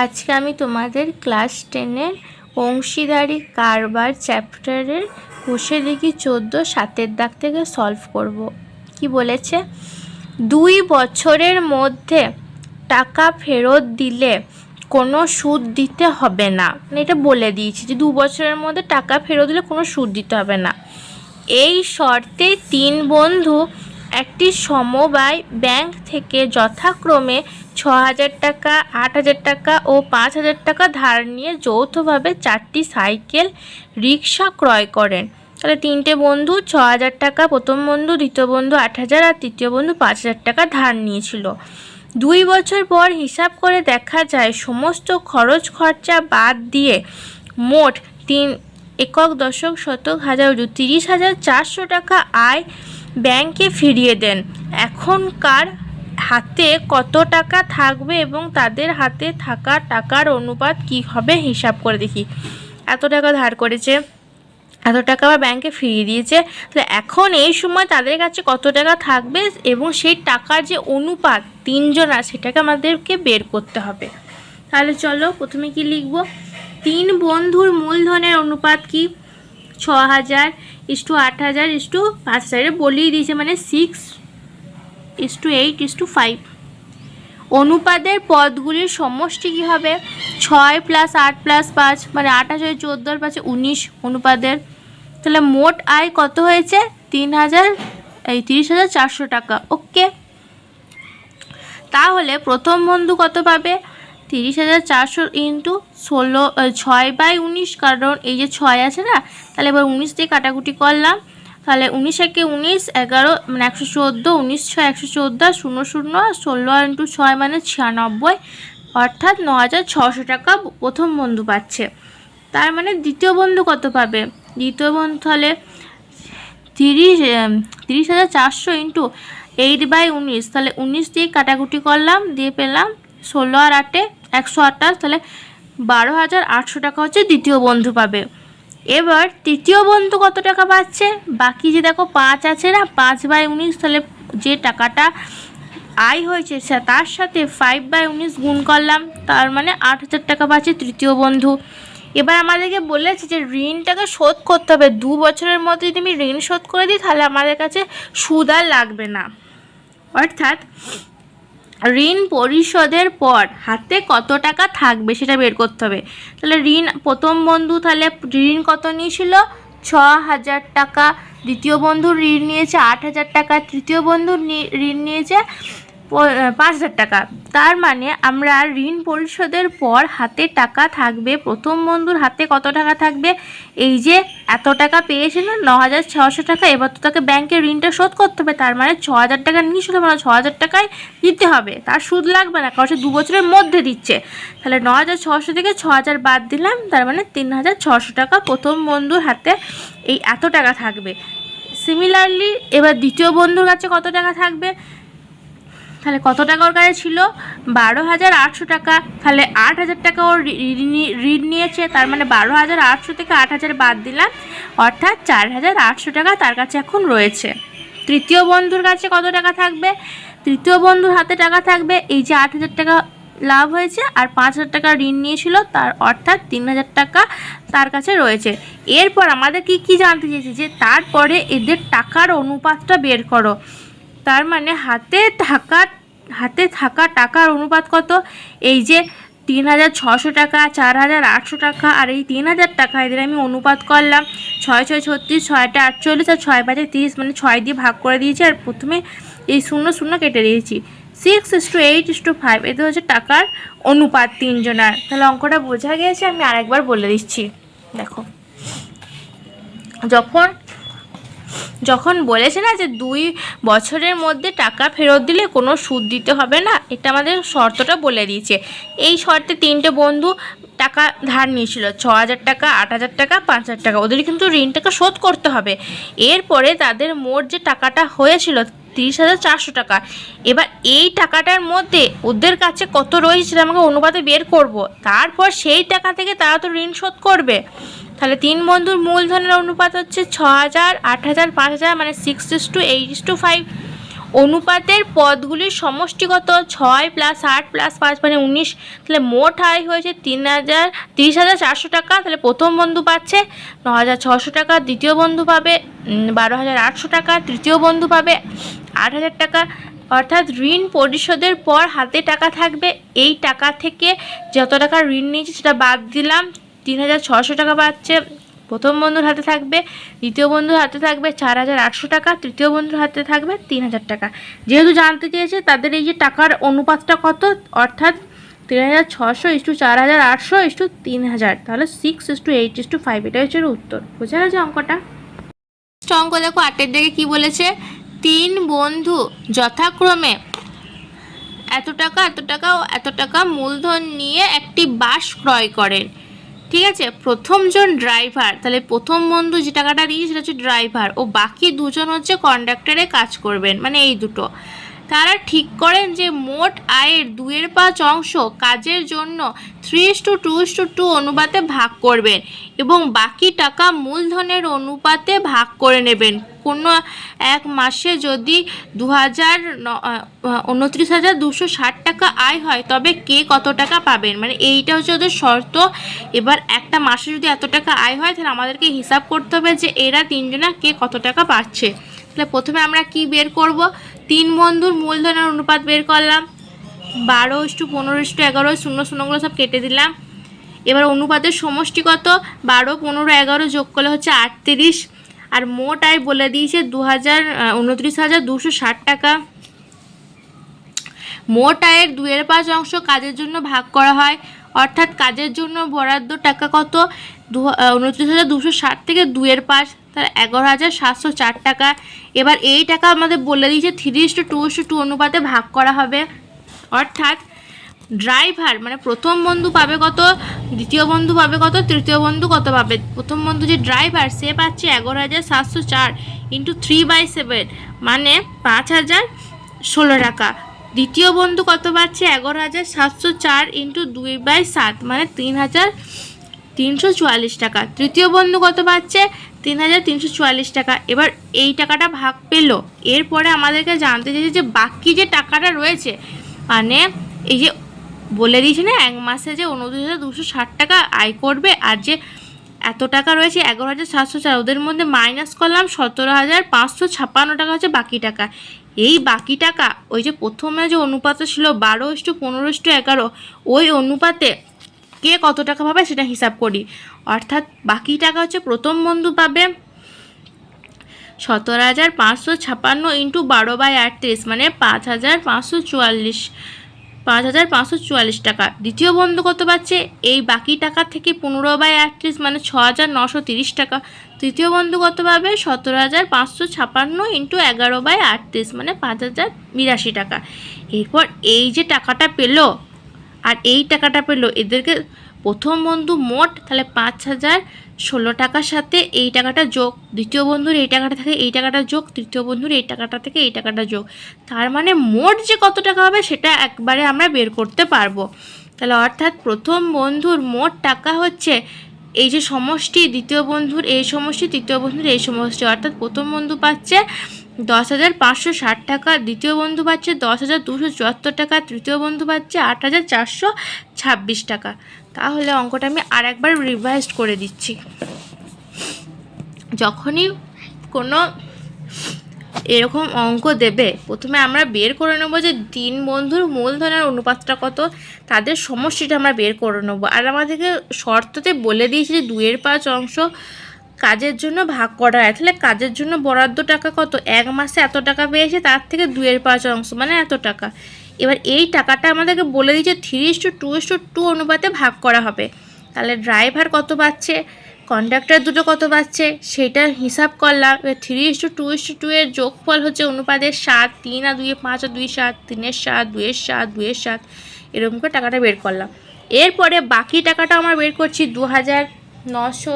আজকে আমি তোমাদের ক্লাস 10-এর অংশীদারি কারবার চ্যাপ্টারের কোষে দেখি 14 7-এর দাগ থেকে সলভ করব। কি বলেছে? 2 বছরের মধ্যে টাকা ফেরত দিলে কোনো সুদ দিতে হবে না। এটা বলে দিয়েছি যে 2 বছরের মধ্যে টাকা ফেরত দিলে কোনো সুদ দিতে হবে না। এই শর্তে 3 বন্ধু একটি সমবায় ব্যাংক থেকে যথাক্রমে 6,000 টাকা, 8,000 টাকা ও 5,000 টাকা ধার নিয়ে যৌথভাবে 4টি সাইকেল রিক্সা ক্রয় করেন। তাহলে 3টে বন্ধু 6,000 টাকা, প্রথম বন্ধু, দ্বিতীয় বন্ধু 8,000 আর তৃতীয় বন্ধু 5,000 টাকা ধার নিয়েছিল। 2 বছর পর হিসাব করে দেখা যায় সমস্ত খরচ খরচা বাদ দিয়ে মোট 3 একক, দশক, শতক, হাজার, 30,400 টাকা আয় ব্যাংকে ফিরিয়ে দেন। এখনকার হাতে কত টাকা থাকবে এবং তাদের হাতে থাকা টাকার অনুপাত কি হবে হিসাব করে দেখি। এত টাকা ধার করেছে, এত টাকা আবার ব্যাংকে ফিরিয়ে দিয়েছে, তাহলে এখন এই সময় তাদের কাছে কত টাকা থাকবে এবং সেই টাকার যে অনুপাত তিনজনা সেটাকে আমাদেরকে বের করতে হবে। তাহলে চলো প্রথমে কি লিখব? 3 বন্ধুর মূলধনের অনুপাত কি? 6,000 = 8,000 = 5,000 বলিয়ে দিয়েছে, মানে 6:8:5। অনুপাতের পদগুলির সমষ্টি কী হবে? 6 + 8 + 5 মানে 8 + 14 + 5 19 অনুপাতের। তাহলে মোট আয় কত হয়েছে? 30,400 টাকা। ওকে, তাহলে প্রথম বন্ধু কত পাবে? 30,400 × 6/19, কারণ এই যে 6 আছে না, তাহলে এবার 19 দিয়ে কাটাকুটি করলাম। তাহলে 19 × 19 11 মানে 114, 19 × 6 114, 0 0 16 × 6 মানে 96, অর্থাৎ 9,600 টাকা প্রথম বন্ধু পাচ্ছে। তার মানে দ্বিতীয় বন্ধু কত পাবে? দ্বিতীয় বন্ধু তাহলে 30,400 × 8/19, তাহলে 19 দিয়ে কাটাকুটি করলাম, দিয়ে পেলাম 16 আর 8 128, তাহলে 12,800 টাকা হচ্ছে দ্বিতীয় বন্ধু পাবে। এবার তৃতীয় বন্ধু কত টাকা পাচ্ছে? বাকি যে দেখো 5 আছে না, 5/19, তাহলে যে টাকাটা আয় হয়েছে তার সাথে 5/19 গুণ করলাম, তার মানে 8,000 টাকা পাচ্ছে তৃতীয় বন্ধু। এবার আমাদেরকে বলেছে যে ঋণটাকে শোধ করতে হবে। 2 বছরের মধ্যে যদি আমি ঋণ শোধ করে দিই তাহলে আমাদের কাছে সুদ আর লাগবে না, অর্থাৎ ঋণ পরিশোধের পর হাতে কত টাকা থাকবে সেটা বের করতে হবে। তাহলে ঋণ প্রথম বন্ধু তাহলে ঋণ কত নিয়েছিল? 6,000 টাকা। দ্বিতীয় বন্ধু ঋণ নিয়েছে 8,000 টাকা। তৃতীয় বন্ধু ঋণ নিয়েছে 5,000 টাকা। তার মানে আমরা ঋণ পরিশোধের পর হাতে টাকা থাকবে, প্রথম বন্ধুর হাতে কত টাকা থাকবে? এই যে এত টাকা পেয়েছিল 9,600 টাকা, এবার তো তাকে ব্যাংকে ঋণটা শোধ করতে হবে, তার মানে 6,000 টাকা নিয়েছিল, মানে 6,000 টাকায় দিতে হবে, তার সুদ লাগবে না, কারণ সে 2 বছরের মধ্যে দিচ্ছে। তাহলে 9,600 থেকে 6,000 বাদ দিলাম, তার মানে 3,600 টাকা প্রথম বন্ধুর হাতে এই এত টাকা থাকবে। সিমিলারলি এবার দ্বিতীয় বন্ধুর কাছে কত টাকা থাকবে? তাহলে কত টাকা ওর কাছে ছিল? 12,800 টাকা। তাহলে 8,000 টাকা ওর ঋণ নিয়েছে, তার মানে 12,800 থেকে 8,000 বাদ দিলাম, অর্থাৎ 4,800 টাকা তার কাছে এখন রয়েছে। তৃতীয় বন্ধুর কাছে কত টাকা থাকবে? তৃতীয় বন্ধুর হাতে টাকা থাকবে এই যে 8,000 টাকা লাভ হয়েছে আর 5,000 টাকা ঋণ নিয়েছিল, তার অর্থাৎ 3,000 টাকা তার কাছে রয়েছে। এরপর আমাদের কি জানতে চেয়েছি যে তারপরে এদের টাকার অনুপাতটা বের করো। তার মানে হাতে থাকা টাকার অনুপাত কত? এই যে 3,600 টাকা, 4,800 টাকা আর এই 3,000 টাকা, এদের আমি অনুপাত করলাম। 6 6 36, 6 8 48 আর 6 5 30, মানে 6 দিয়ে ভাগ করে দিয়েছি আর প্রথমে এই 0 0 কেটে দিয়েছি। 6:8:5 এদের হচ্ছে টাকার অনুপাত তিনজনার। তাহলে অঙ্কটা বোঝা গিয়েছে? আমি আরেকবার বলে দিচ্ছি, দেখো। যখন বলেছে না যে 2 বছরের মধ্যে টাকা ফেরত দিলে কোনো সুদ দিতে হবে না, এটা আমাদের শর্তটা বলে দিয়েছে। এই শর্তে 3টে বন্ধু টাকা ধার নিয়েছিল, 6,000 টাকা, 8,000 টাকা, 5,000 টাকা, ওদের কিন্তু ঋণটাকে শোধ করতে হবে। এরপরে তাদের মোট যে টাকাটা হয়েছিল 30,400 টাকা, এবার এই টাকাটার মধ্যে ওদের কাছে কত রয়েছে সেটা আমাকে অনুপাতে বের করব, তারপর সেই টাকা থেকে তারা তো ঋণ শোধ করবে। তাহলে 3 বন্ধুর মূলধনের অনুপাত হচ্ছে 6,000, 8,000, 5,000, মানে 6:8:5। অনুপাতের পদগুলির সমষ্টিগত 6 + 8 + 5 মানে 19, তাহলে মোট আয় হয়েছে 30,400 টাকা। তাহলে প্রথম বন্ধু পাচ্ছে 9,600 টাকা, দ্বিতীয় বন্ধু পাবে 12,800 টাকা, তৃতীয় বন্ধু পাবে 8,000 টাকা। অর্থাৎ ঋণ পরিশোধের পর হাতে টাকা থাকবে, এই টাকা থেকে যত টাকা ঋণ নিয়েছি সেটা বাদ দিলাম, 3,600 টাকা পাচ্ছে প্রথম বন্ধুর হাতে থাকবে, দ্বিতীয় বন্ধুর হাতে থাকবে 4,800 টাকা, তৃতীয় বন্ধুর হাতে থাকবে 3,000 টাকা। যেহেতু জানতে চেয়েছে তাদের এই যে টাকার অনুপাতটা কত, অর্থাৎ 3,600 * 4,800 * 3,000, তাহলে 6:8:5, এটা হচ্ছে উত্তর। বোঝা গেছে অঙ্কটা? অঙ্ক দেখো 8-এর দিকে কি বলেছে, 3 বন্ধু যথাক্রমে এত টাকা এত টাকা ও এত টাকা মূলধন নিয়ে একটি বাস ক্রয় করেন। ঠিক আছে, প্রথমজন ড্রাইভার, তাহলে প্রথম বন্ধু যে টাকাটা দিয়েছে সেটা হচ্ছে ড্রাইভার, ও বাকি দুজন হচ্ছে কন্ডাক্টরে কাজ করবেন, মানে এই দুটো। তারা ঠিক করেন যে মোট আয়ের 2/5 অংশ কাজের জন্য 3:2:2 অনুপাতে ভাগ করবেন এবং বাকি টাকা মূলধনের অনুপাতে ভাগ করে নেবেন। কোনো এক মাসে যদি 29,260 টাকা আয় হয় তবে কে কত টাকা পাবেন, মানে এইটা হচ্ছে ওদের শর্ত। এবার একটা মাসে যদি এত টাকা আয় হয় তাহলে আমাদেরকে হিসাব করতে হবে যে এরা তিনজনা কে কত টাকা পাচ্ছে। তাহলে প্রথমে আমরা কি বের করব, 3 বন্ধুর মূলধনের অনুপাত বের করলাম, 12:15:11, 0 সব কেটে দিলাম। এবার অনুপাতের সমষ্টি কত, 12, 15, 11 যোগ করলে হচ্ছে 38, আর মোট আয় বলে দিয়েছে 29,260 টাকা। মোট আয়ের 2/5 অংশ কাজের জন্য ভাগ করা হয়, অর্থাৎ কাজের জন্য বরাদ্দ টাকা কত, 29,260 থেকে 2/5, তাহলে 11,704 টাকা। এবার এই টাকা আমাদের বলে দিয়েছে 3:2:2 অনুপাতে ভাগ করা হবে, অর্থাৎ ড্রাইভার মানে প্রথম বন্ধু পাবে কত, দ্বিতীয় বন্ধু পাবে কত, তৃতীয় বন্ধু কত পাবে। প্রথম বন্ধু যে ড্রাইভার সে পাচ্ছে 11,704 × 3/7 মানে 5,016 টাকা। দ্বিতীয় বন্ধু কত পাচ্ছে, 11,704 × 2/7 মানে 3,344 টাকা। তৃতীয় বন্ধু কত পাচ্ছে, 3,344 টাকা। এবার এই টাকাটা ভাগ পেল, এরপরে আমাদেরকে জানতে চাইছে যে বাকি যে টাকাটা রয়েছে, মানে এই যে বলে দিয়েছে না এক মাসে যে 29,260 টাকা আয় করবে, আর যে এত টাকা রয়েছে 11,704, ওদের মধ্যে মাইনাস করলাম 17,556 টাকা হচ্ছে বাকি টাকা। এই বাকি টাকা ওই যে প্রথমে যে অনুপাত ছিল 12:15:11, ওই অনুপাতে কে কত টাকা পাবে সেটা হিসাব করি। অর্থাৎ বাকি টাকা হচ্ছে প্রথম বন্ধু পাবে 17,556 × 12/38 মানে 5,544 টাকা। দ্বিতীয় বন্ধু কত পাচ্ছে, এই বাকি টাকা থেকে 15/38 মানে 6,930 টাকা। তৃতীয় বন্ধু কত পাবে, 17,556 × 11/38 মানে 5,082 টাকা। এরপর এই যে টাকাটা পেলো আর এই টাকাটা পেলো, এদেরকে প্রথম বন্ধু মোট তাহলে 5,016 টাকার সাথে এই টাকাটা যোগ, দ্বিতীয় বন্ধুর এই টাকাটা থেকে এই টাকাটা যোগ, তৃতীয় বন্ধুর এই টাকাটা থেকে এই টাকাটা যোগ, তার মানে মোট যে কত টাকা হবে সেটা একবারে আমরা বের করতে পারবো। তাহলে অর্থাৎ প্রথম বন্ধুর মোট টাকা হচ্ছে এই যে সমষ্টি, দ্বিতীয় বন্ধুর এই সমষ্টি, তৃতীয় বন্ধুর এই সমষ্টি, অর্থাৎ প্রথম বন্ধু পাচ্ছে 10,560 টাকা, দ্বিতীয় বন্ধু পাচ্ছে 10,274 টাকা, তৃতীয় বন্ধু পাচ্ছে 8,426 টাকা। তাহলে অঙ্কটা আমি আর একবার রিভাইজ করে দিচ্ছি। যখনই কোনো এরকম অঙ্ক দেবে প্রথমে আমরা বের করে নেব যে 3 বন্ধুর মূলধনের অনুপাতটা কত, তাদের সমষ্টিটা আমরা বের করে নেব। আর আমাদেরকে শর্ততে বলে দিয়েছে যে 2/5 অংশ কাজের জন্য ভাগ করা হয়, তাহলে কাজের জন্য বরাদ্দ টাকা কত, এক মাসে এত টাকা পেয়েছে তার থেকে 2/5 অংশ মানে এত টাকা। এবার এই টাকাটা আমাদেরকে বলে দিয়েছে 3:2:2 অনুপাতে ভাগ করা হবে, তাহলে ড্রাইভার কত পাচ্ছে, কন্ডাক্টর দুটো কত পাচ্ছে সেটা হিসাব করলাম। এবার 3:2:2 এর যোগফল হচ্ছে অনুপাতের 7, 3 আর 2 5 আর 2 7, 3 এর 7, 2 এর 7, 2 এর 7, এরকম করে টাকাটা বের করলাম। এরপরে বাকি টাকাটা আমরা বের করছি 2,900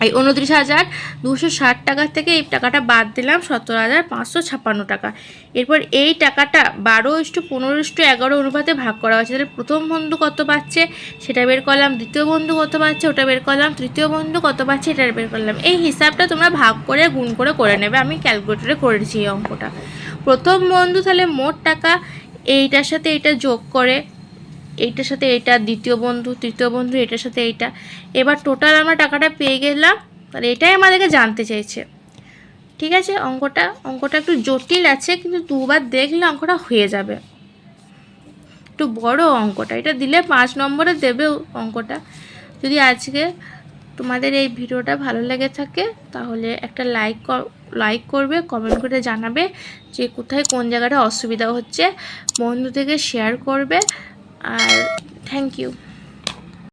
এই 29,260 টাকা থেকে এই টাকাটা বাদ দিলাম 17,556 টাকা। এরপর এই টাকাটা 12:15:11 অনুপাতে ভাগ করা হয়েছে। তাহলে প্রথম বন্ধু কত পাচ্ছে সেটা বের করলাম, দ্বিতীয় বন্ধু কত পাচ্ছে ওটা বের করলাম, তৃতীয় বন্ধু কত পাচ্ছে এটা বের করলাম। এই হিসাবটা তোমরা ভাগ করে গুণ করে নেবে, আমি ক্যালকুলেটরে করেছি এই অঙ্কটা। প্রথম বন্ধু তাহলে মোট টাকা এইটার সাথে এইটা যোগ করে, এইটার সাথে এইটা দ্বিতীয় বন্ধু, তৃতীয় বন্ধু এটার সাথে এইটা, এবার টোটাল আমরা টাকাটা পেয়ে গেলাম। তাহলে এটাই আমাদেরকে জানতে চাইছে। ঠিক আছে, অঙ্কটা একটু জটিল আছে, কিন্তু দুবার দেখলে অঙ্কটা হয়ে যাবে। একটু বড় অঙ্কটা, এটা দিলে 5 নম্বরে দেবে অঙ্কটা। যদি আজকে তোমাদের এই ভিডিওটা ভালো লেগে থাকে তাহলে একটা লাইক করবে, কমেন্ট করে জানাবে যে কোথায় কোন জায়গাটা অসুবিধা হচ্ছে, বন্ধু থেকে শেয়ার করবে। আর থ্যাংক ইউ।